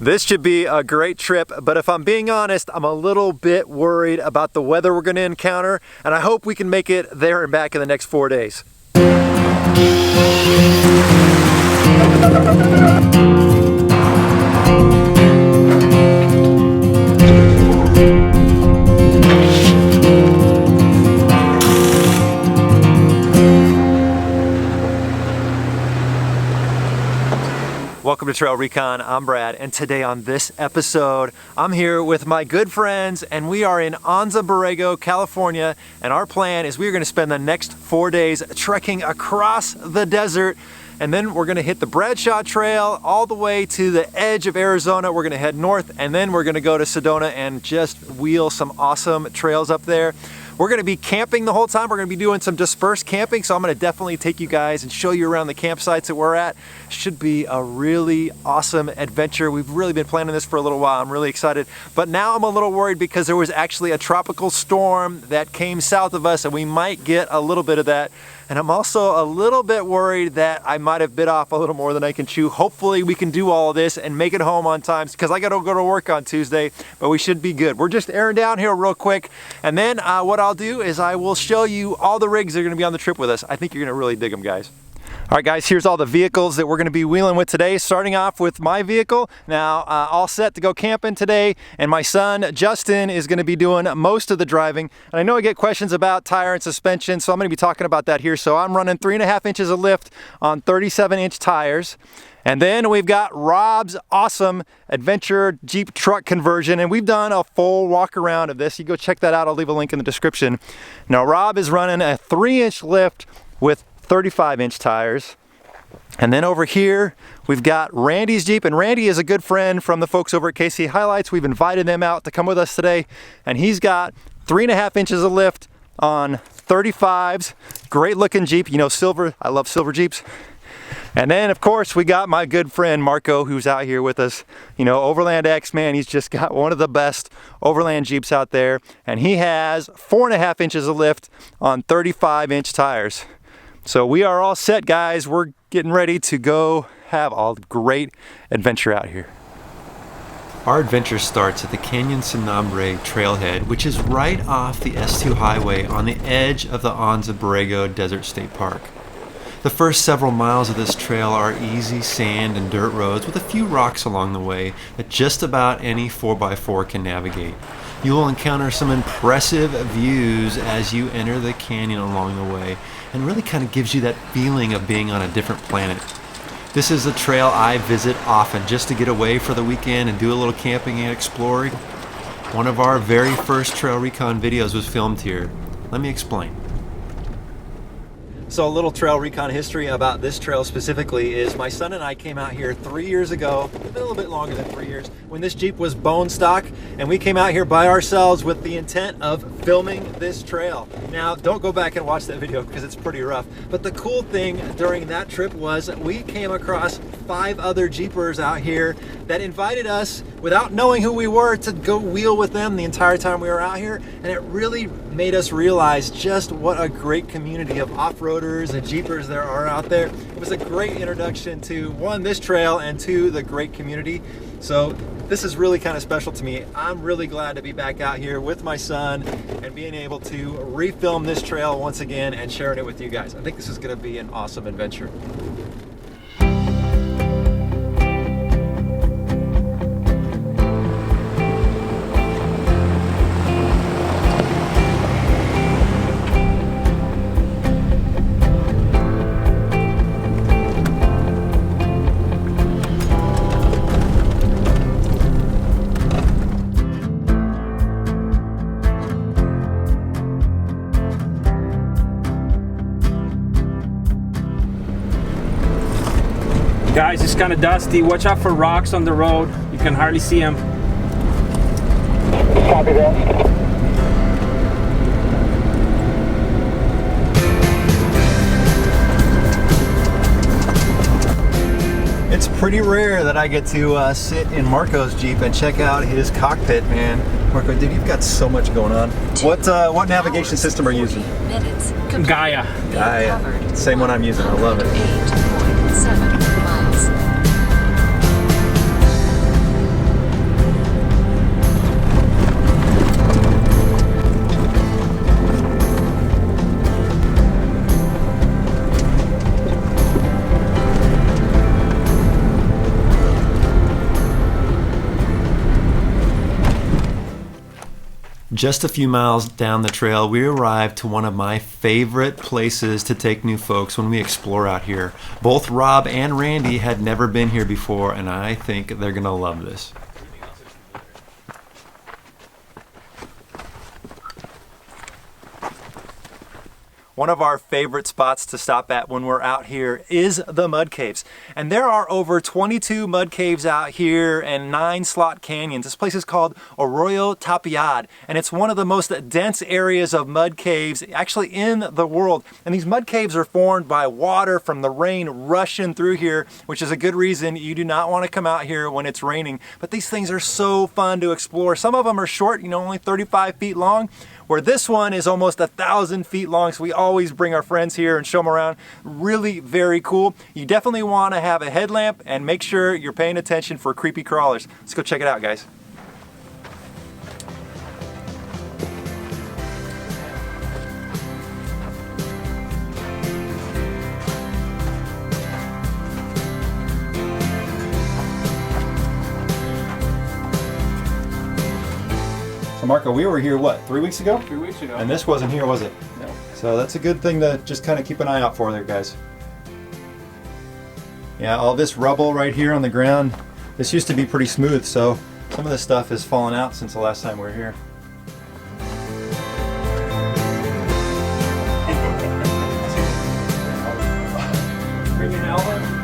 This should be a great trip, but if I'm being honest, I'm a little bit worried about the weather we're going to encounter, and I hope we can make it there and back in the next 4 days. Welcome to TrailRecon, I'm Brad, and today on this episode, I'm here with my good friends, and we are in Anza-Borrego, California, and our plan is we're gonna spend the next 4 days trekking across the desert, and then we're gonna hit the Bradshaw Trail all the way to the edge of Arizona. We're gonna head north, and then we're gonna go to Sedona and just wheel some awesome trails up there. We're gonna be camping the whole time. We're gonna be doing some dispersed camping, so I'm gonna definitely take you guys and show you around the campsites that we're at. Should be a really awesome adventure. We've really been planning this for a little while. I'm really excited, but now I'm a little worried because there was actually a tropical storm that came south of us, and we might get a little bit of that. And I'm also a little bit worried that I might have bit off a little more than I can chew. Hopefully we can do all of this and make it home on time, because I gotta go to work on Tuesday, but we should be good. We're just airing down here real quick, and then what I'll do is I will show you all the rigs that are gonna be on the trip with us. I think you're gonna really dig them, guys. All right, guys, here's all the vehicles that we're gonna be wheeling with today, starting off with my vehicle. Now, all set to go camping today, and my son, Justin, is gonna be doing most of the driving. And I know I get questions about tire and suspension, so I'm gonna be talking about that here. So I'm running 3.5 inches of lift on 37-inch tires. And then we've got Rob's awesome adventure Jeep truck conversion, and we've done a full walk around of this. You go check that out, I'll leave a link in the description. Now, Rob is running a 3-inch lift with 35-inch tires. And then over here, we've got Randy's Jeep, and Randy is a good friend from the folks over at KC Highlights. We've invited them out to come with us today, and he's got 3.5 inches of lift on 35s. Great looking Jeep, you know, silver. I love silver Jeeps. And then, of course, we got my good friend Marco, who's out here with us. You know, Overland X, man, he's just got one of the best Overland Jeeps out there, and he has 4.5 inches of lift on 35-inch tires. So we are all set, guys. We're getting ready to go have a great adventure out here. Our adventure starts at the Canyon Nombre trailhead, which is right off the S2 highway on the edge of the Anza-Borrego Desert State Park. The first several miles of this trail are easy sand and dirt roads with a few rocks along the way that just about any 4x4 can navigate. You will encounter some impressive views as you enter the canyon along the way, and really kind of gives you that feeling of being on a different planet. This is a trail I visit often just to get away for the weekend and do a little camping and exploring. One of our very first TrailRecon videos was filmed here. Let me explain. So a little TrailRecon history about this trail specifically is my son and I came out here 3 years ago, a little bit longer than 3 years, when this Jeep was bone stock, and we came out here by ourselves with the intent of filming this trail. Now, don't go back and watch that video because it's pretty rough, but the cool thing during that trip was we came across 5 other Jeepers out here that invited us, without knowing who we were, to go wheel with them the entire time we were out here, and it really made us realize just what a great community of off-roaders and Jeepers there are out there. It was a great introduction to, one, this trail, and two, the great community. So this is really kind of special to me. I'm really glad to be back out here with my son and being able to refilm this trail once again and sharing it with you guys. I think this is going to be an awesome adventure. Guys, it's kind of dusty. Watch out for rocks on the road. You can hardly see them. Copy that. It's pretty rare that I get to sit in Marco's Jeep and check out his cockpit, man. Marco, dude, you've got so much going on. What navigation system are you using? Gaia. Gaia. Same one I'm using. I love it. 8.7 miles. Just a few miles down the trail, we arrived to one of my favorite places to take new folks when we explore out here. Both Rob and Randy had never been here before, and I think they're gonna love this. One of our favorite spots to stop at when we're out here is the mud caves. And there are over 22 mud caves out here and 9 slot canyons. This place is called Arroyo Tapiado, and it's one of the most dense areas of mud caves actually in the world. And these mud caves are formed by water from the rain rushing through here, which is a good reason you do not want to come out here when it's raining. But these things are so fun to explore. Some of them are short, only 35 feet long, where this one is almost 1,000 feet long, so we always bring our friends here and show them around. Really very cool. You definitely want to have a headlamp and make sure you're paying attention for creepy crawlers. Let's go check it out, guys. So Marco, we were here, what, 3 weeks ago? 3 weeks ago. And this wasn't here, was it? No. So that's a good thing to just kind of keep an eye out for there, guys. Yeah, all this rubble right here on the ground, this used to be pretty smooth, so some of this stuff has fallen out since the last time we were here. Bring your helmet.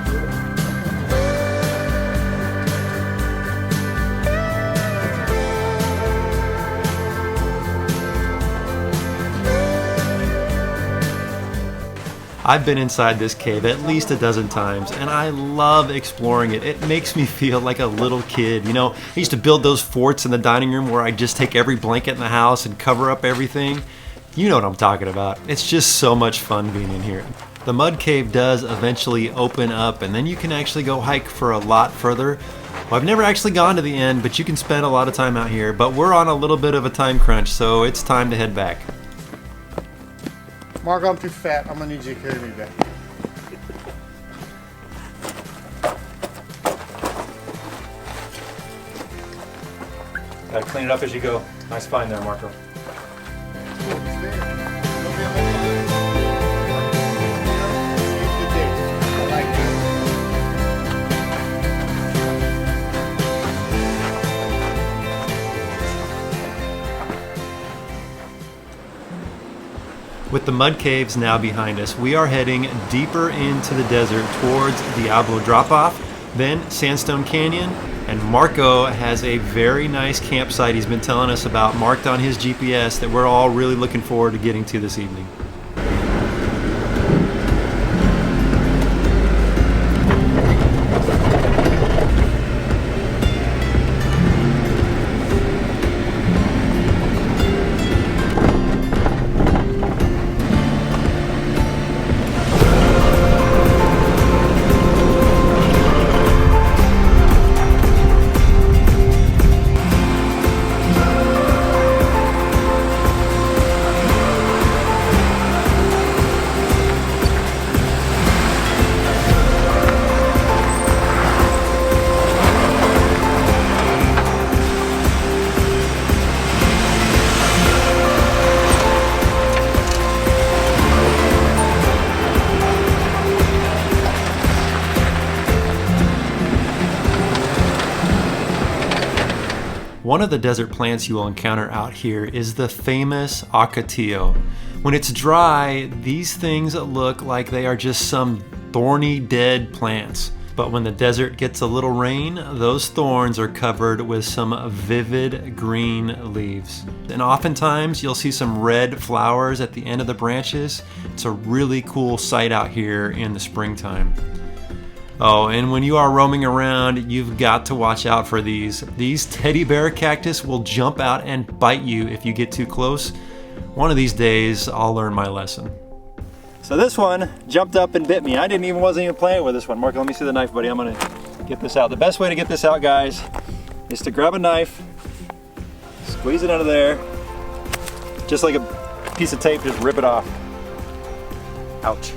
I've been inside this cave at least a dozen times, and I love exploring it. It makes me feel like a little kid. I used to build those forts in the dining room where I just take every blanket in the house and cover up everything. You know what I'm talking about. It's just so much fun being in here. The mud cave does eventually open up, and then you can actually go hike for a lot further. Well, I've never actually gone to the end, but you can spend a lot of time out here. But we're on a little bit of a time crunch, so it's time to head back. Marco, I'm too fat. I'm gonna need you to carry me back. Gotta clean it up as you go. Nice find there, Marco. With the mud caves now behind us, we are heading deeper into the desert towards Diablo Drop-off, then Sandstone Canyon, and Marco has a very nice campsite he's been telling us about marked on his GPS that we're all really looking forward to getting to this evening. One of the desert plants you will encounter out here is the famous Ocotillo. When it's dry, these things look like they are just some thorny, dead plants. But when the desert gets a little rain, those thorns are covered with some vivid green leaves. And oftentimes you'll see some red flowers at the end of the branches. It's a really cool sight out here in the springtime. Oh, and when you are roaming around, you've got to watch out for these. These teddy bear cactus will jump out and bite you if you get too close. One of these days, I'll learn my lesson. So this one jumped up and bit me. I wasn't even playing with this one. Mark, let me see the knife, buddy. I'm gonna get this out. The best way to get this out, guys, is to grab a knife, squeeze it under there, just like a piece of tape, just rip it off. Ouch.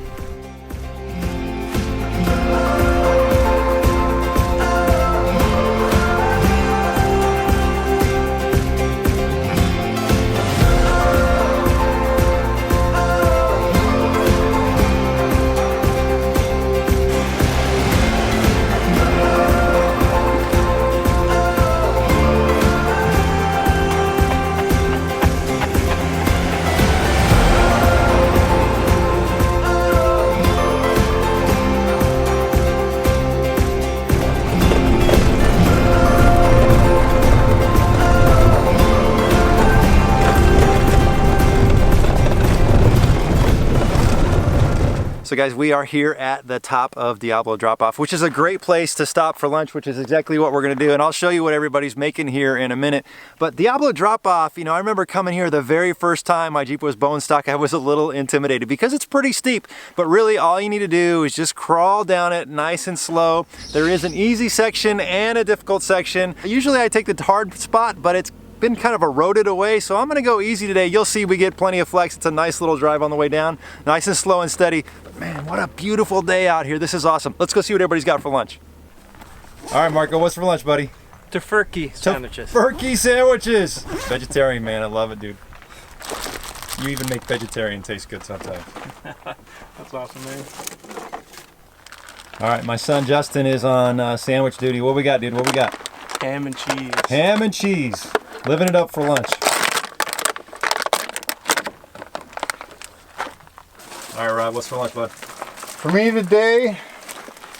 guys, we are here at the top of Diablo Drop-off, which is a great place to stop for lunch, which is exactly what we're gonna do. And I'll show you what everybody's making here in a minute. But Diablo Drop-off, you know, I remember coming here the very first time my Jeep was bone stock, I was a little intimidated because it's pretty steep. But really all you need to do is just crawl down it nice and slow. There is an easy section and a difficult section. Usually I take the hard spot, but it's been kind of eroded away, so I'm gonna go easy today. You'll see we get plenty of flex. It's a nice little drive on the way down, nice and slow and steady. But man, what a beautiful day out here. This is awesome. Let's go see what everybody's got for lunch. All right, Marco, what's for lunch, buddy? Tofurkey sandwiches. Tofurkey sandwiches. Vegetarian, man, I love it, dude. You even make vegetarian taste good sometimes. That's awesome, man. All right, my son Justin is on sandwich duty. What we got, dude? What we got? Ham and cheese. Ham and cheese. Living it up for lunch. All right, Rob, what's for lunch, bud? For me today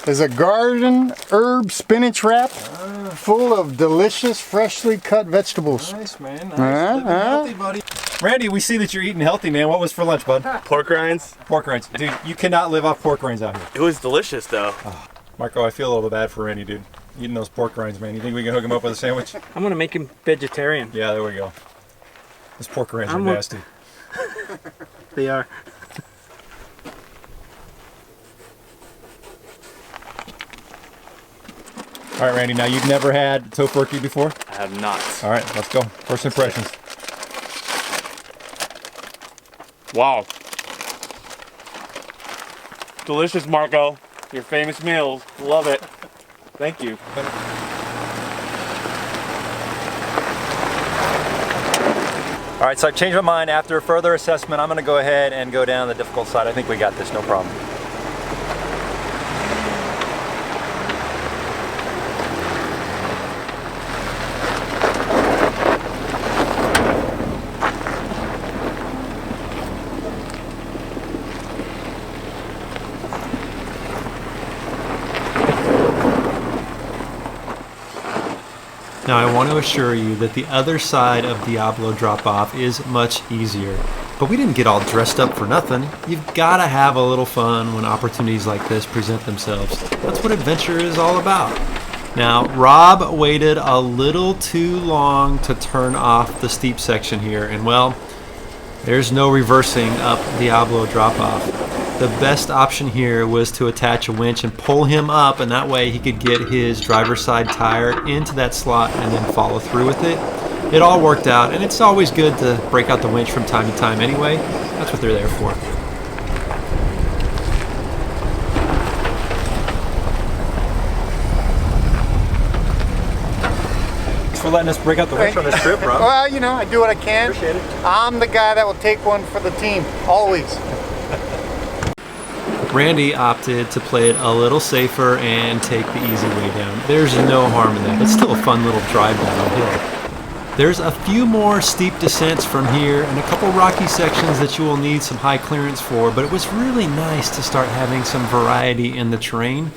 is a garden herb spinach wrap full of delicious, freshly cut vegetables. Nice, man. Nice. Living healthy, buddy. Randy, we see that you're eating healthy, man. What was for lunch, bud? Pork rinds. Pork rinds. Dude, you cannot live off pork rinds out here. It was delicious though. Oh, Marco, I feel a little bad for Randy, dude. Eating those pork rinds, man. You think we can hook him up with a sandwich? I'm gonna make him vegetarian. Yeah, there we go. Those pork rinds are nasty. They are. All right, Randy, now you've never had tofurkey before? I have not. All right, let's go. First impressions. Wow. Delicious, Marco. Your famous meals. Love it. Thank you. All right, so I've changed my mind. After further assessment, I'm gonna go ahead and go down the difficult side. I think we got this, no problem. Now I want to assure you that the other side of Diablo Drop-off is much easier. But we didn't get all dressed up for nothing. You've got to have a little fun when opportunities like this present themselves. That's what adventure is all about. Now, Rob waited a little too long to turn off the steep section here, and well, there's no reversing up Diablo Drop-off. The best option here was to attach a winch and pull him up, and that way he could get his driver's side tire into that slot and then follow through with it. It all worked out, and it's always good to break out the winch from time to time anyway. That's what they're there for. Thanks for letting us break out the winch on this trip, Rob. Well, you know, I do what I can. Appreciate it. I'm the guy that will take one for the team, always. Randy opted to play it a little safer and take the easy way down. There's no harm in that. It's still a fun little drive downhill. There's a few more steep descents from here and a couple rocky sections that you will need some high clearance for, but it was really nice to start having some variety in the terrain.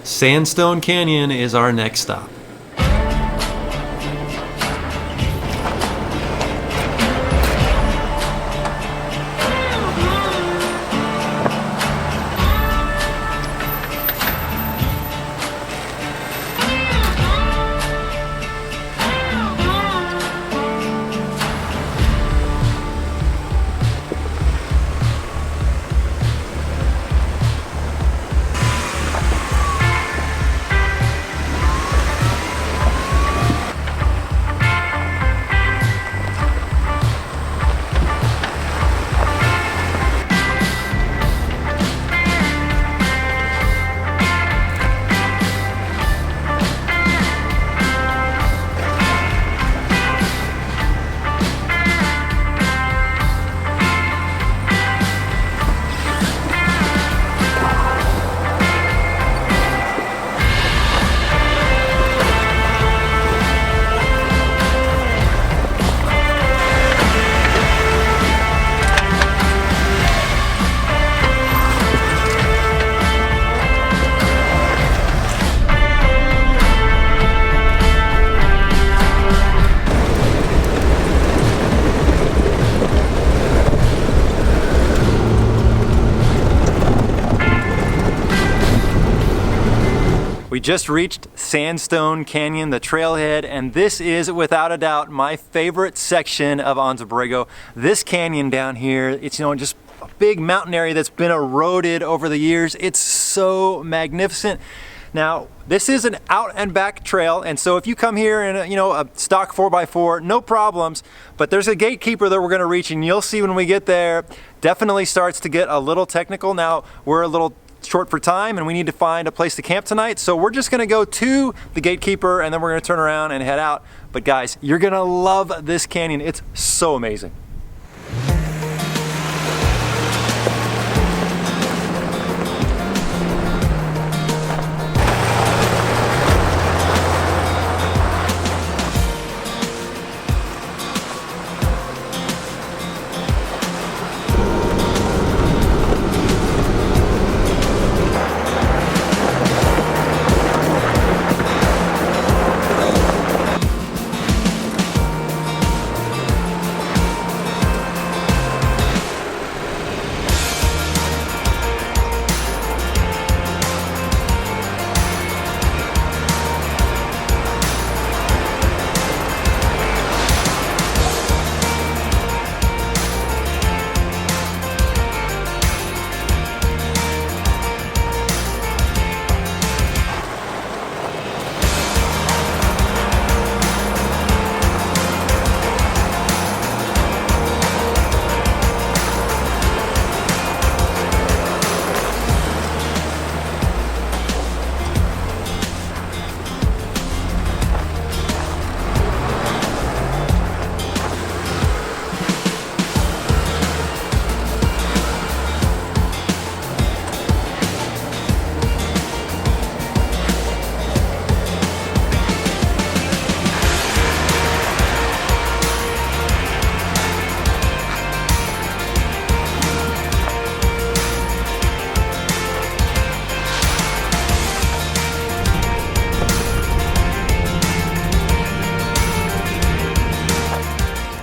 Sandstone Canyon is our next stop. We just reached Sandstone Canyon, the trailhead, and this is without a doubt my favorite section of Anza-Borrego. This canyon down here, it's just a big mountain area that's been eroded over the years. It's so magnificent. Now, this is an out and back trail, and so if you come here in a stock 4x4, no problems, but there's a gatekeeper that we're gonna reach, and you'll see when we get there, definitely starts to get a little technical. Now, we're a little short for time and we need to find a place to camp tonight, so we're just gonna go to the gatekeeper and then we're gonna turn around and head out. But guys, you're gonna love this canyon. It's so amazing.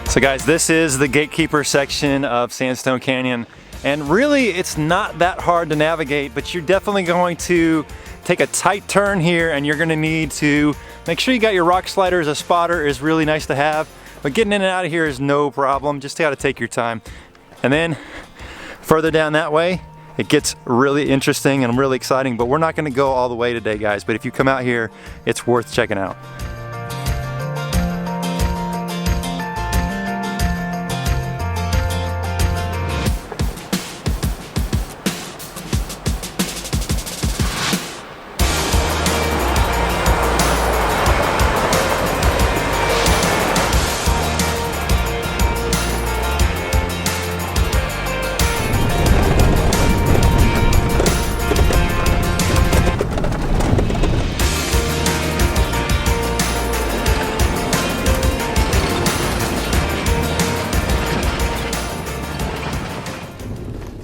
So guys, this is the gatekeeper section of Sandstone Canyon, and really it's not that hard to navigate, but you're definitely going to take a tight turn here and you're going to need to make sure you got your rock sliders. A spotter is really nice to have, but getting in and out of here is no problem. Just got to take your time. And then further down that way, it gets really interesting and really exciting, but we're not going to go all the way today, guys. But if you come out here, it's worth checking out.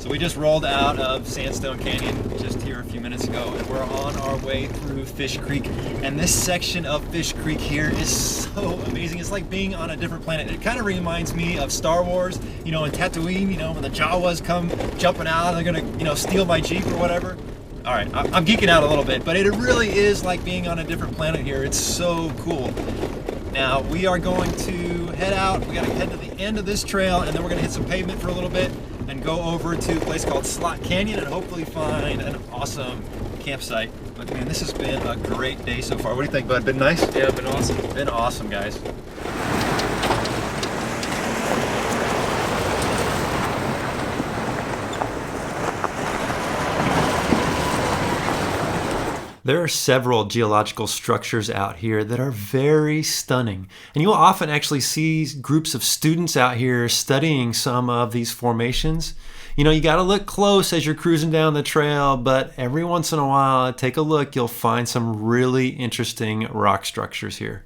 We just rolled out of Sandstone Canyon just here a few minutes ago, and we're on our way through Fish Creek. And this section of Fish Creek here is so amazing. It's like being on a different planet. It kind of reminds me of Star Wars, in Tatooine, when the Jawas come jumping out, they're gonna, steal my Jeep or whatever. All right, I'm geeking out a little bit, but it really is like being on a different planet here. It's so cool. Now, we are going to head out. We gotta head to the end of this trail, and then we're gonna hit some pavement for a little bit and go over to a place called Slot Canyon and hopefully find an awesome campsite. But man, this has been a great day so far. What do you think, bud? Been nice? Yeah, been awesome. Been awesome, guys. There are several geological structures out here that are very stunning, and you'll often actually see groups of students out here studying some of these formations. You got to look close as you're cruising down the trail, but every once in a while, take a look, you'll find some really interesting rock structures here.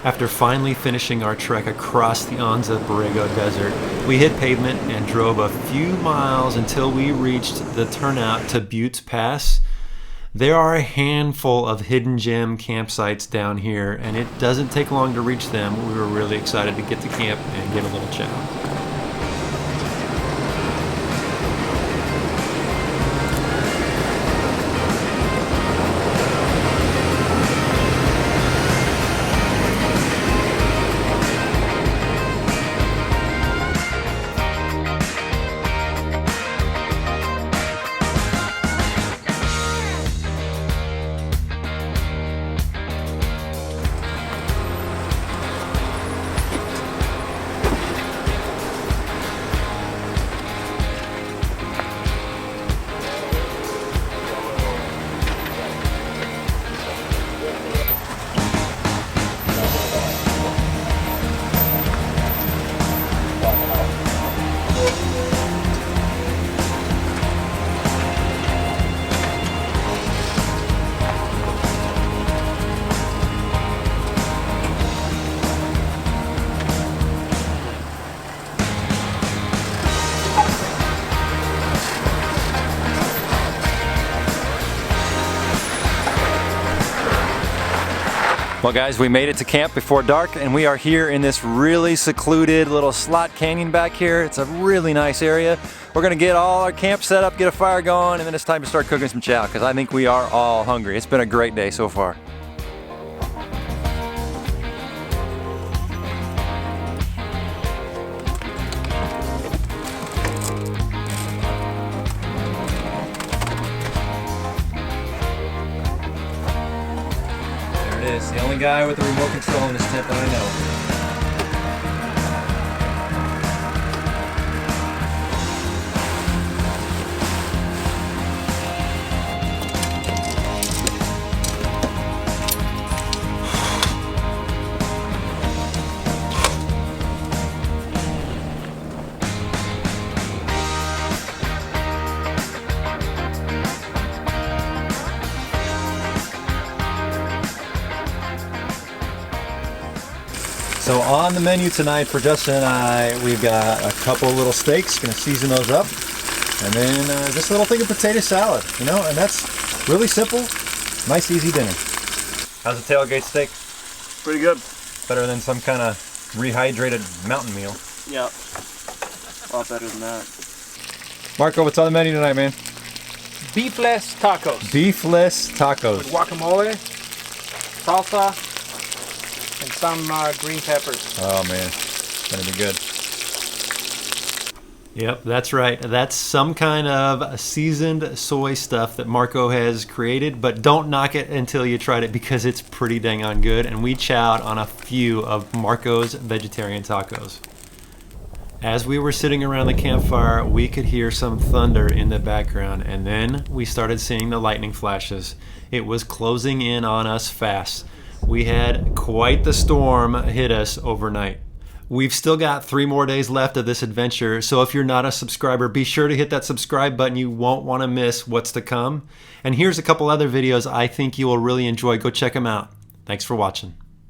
After finally finishing our trek across the Anza-Borrego desert, we hit pavement and drove a few miles until we reached the turnout to Buttes Pass. There are a handful of hidden gem campsites down here, and it doesn't take long to reach them. We were really excited to get to camp and get a little chow. Well guys, we made it to camp before dark and we are here in this really secluded little slot canyon back here. It's a really nice area. We're gonna get all our camp set up, get a fire going, and then it's time to start cooking some chow because I think we are all hungry. It's been a great day so far. The only guy with the remote control in this tent that I know. So on the menu tonight for Justin and I, we've got a couple little steaks, gonna season those up, and then just a little thing of potato salad, you know, and that's really simple, nice easy dinner. How's the tailgate steak? Pretty good. Better than some kind of rehydrated mountain meal. Yeah. A lot better than that. Marco, what's on the menu tonight, man? Beefless tacos. Beefless tacos. With guacamole, salsa, and some green peppers. Oh man, it's gonna be good. Yep, that's right. That's some kind of seasoned soy stuff that Marco has created, but don't knock it until you tried it because it's pretty dang on good. And we chowed on a few of Marco's vegetarian tacos. As we were sitting around the campfire, we could hear some thunder in the background, and then we started seeing the lightning flashes. It was closing in on us fast. We had quite the storm hit us overnight. We've still got 3 more days left of this adventure, so if you're not a subscriber, be sure to hit that subscribe button. You won't want to miss what's to come. And here's a couple other videos I think you will really enjoy. Go check them out. Thanks for watching.